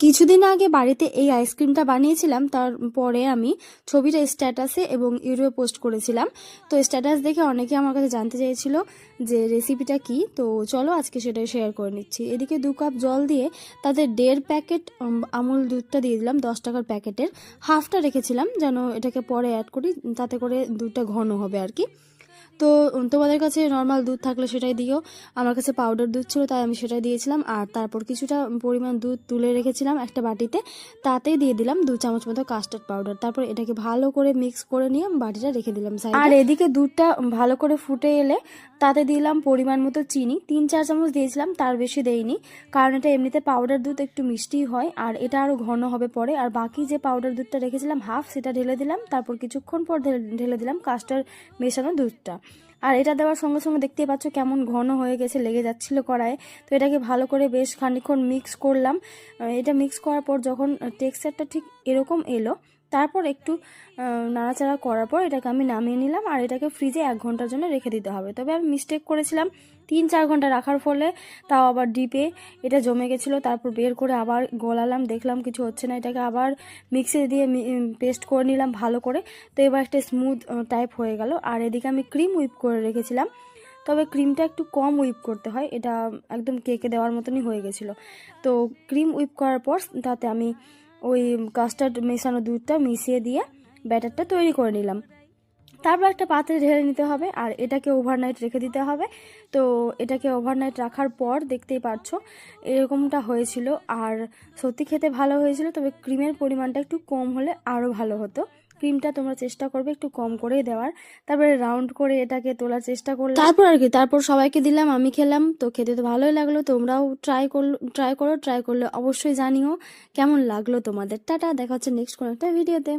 কিছুদিন আগে বাড়িতে এই আইসক্রিমটা বানিয়েছিলাম, তারপরে আমি ছবিটা স্ট্যাটাসে এবং ইউটিউবে পোস্ট করেছিলাম। তো স্ট্যাটাস দেখে অনেকে আমার কাছে জানতে চেয়েছিল যে রেসিপিটা কি, তো চলো আজকে সেটাই শেয়ার করে নিচ্ছি। এদিকে 2 কাপ জল দিয়ে তাতে 1.5 প্যাকেট আমুল দুধটা দিয়ে দিলাম, 10 টাকার প্যাকেটের। হাফটা রেখেছিলাম যেন এটাকে পরে অ্যাড করি, তাতে করে দুধটা ঘন হবে আর কি। তো তোমাদের কাছে নর্মাল দুধ থাকলে সেটাই দিও, আমার কাছে পাউডার দুধ ছিল তাই আমি সেটাই দিয়েছিলাম। আর তারপর কিছুটা পরিমাণ দুধ তুলে রেখেছিলাম একটা বাটিতে, তাতেই দিয়ে দিলাম 2 চামচ মতো কাস্টার্ড পাউডার। তারপর এটাকে ভালো করে মিক্স করে নিয়ে বাটিটা রেখে দিলাম সাইডে। আর এদিকে দুধটা ভালো করে ফুটে এলে তাতে দিলাম পরিমাণ মতো চিনি, 3-4 চামচ দিয়েছিলাম, তার বেশি দেইনি, কারণ এটা এমনিতে পাউডার দুধ একটু মিষ্টি হয় আর এটা আরও ঘন হবে পরে। আর বাকি যে পাউডার দুধটা রেখেছিলাম হাফ, সেটা ঢেলে দিলাম। তারপর কিছুক্ষণ পর ঢেলে দিলাম কাস্টার্ড মেশানো দুধটা। আর এটা দেওয়ার সঙ্গে সঙ্গে দেখতেই পাচ্ছ কেমন ঘন হয়ে গেছে, লেগে যাচ্ছিল কড়াইয়ে। তো এটাকে ভালো করে বেশ খানিকক্ষণ মিক্স করলাম। এটা মিক্স করার পর যখন টেক্সচারটা ঠিক এরকম এলো, তারপর একটু নাড়াচাড়া করার পর এটাকে আমি নামিয়ে নিলাম। আর এটাকে ফ্রিজে 1 ঘন্টার জন্য রেখে দিতে হবে। তবে আমি মিস্টেক করেছিলাম, 3-4 ঘন্টা রাখার ফলে তাও আবার ডিপে এটা জমে গেছিলো। তারপর বের করে আবার গলালাম, দেখলাম কিছু হচ্ছে না, এটাকে আবার মিক্সি দিয়ে পেস্ট করে নিলাম ভালো করে। তো এবার একটা স্মুথ টাইপ হয়ে গেল। আর এদিকে আমি ক্রিম হুইপ করে রেখেছিলাম, তবে ক্রিমটা একটু কম হুইপ করতে হয়, এটা একদম কেকে দেওয়ার মতনই হয়ে গেছিলো। তো ক্রিম হুইপ করার পর তাতে আমি ওই কাস্টার্ড মেশানো দুধটা মিশিয়ে দিয়ে ব্যাটারটা তৈরি করে নিলাম। তারপর একটা পাত্রে ঢেলে নিতে হবে আর এটাকে ওভারনাইট রেখে দিতে হবে। তো এটাকে ওভারনাইট রাখার পর দেখতেই পাচ্ছো এরকমটা হয়েছিল। আর সত্যি খেতে ভালো হয়েছিল, তবে ক্রিমের পরিমাণটা একটু কম হলে আরও ভালো হতো। ক্রিমটা তোমরা চেষ্টা করবে একটু কম করেই দেওয়ার। তারপরে রাউন্ড করে এটাকে তোলার চেষ্টা করলাম, তারপর আর কি, তারপর সবাইকে দিলাম, আমি খেলাম। তো খেতে তো ভালোই লাগলো, তোমরাও ট্রাই করলে অবশ্যই জানিও কেমন লাগলো তোমাদের। টাটা, দেখা হচ্ছে নেক্সট কোনো একটা ভিডিওতে।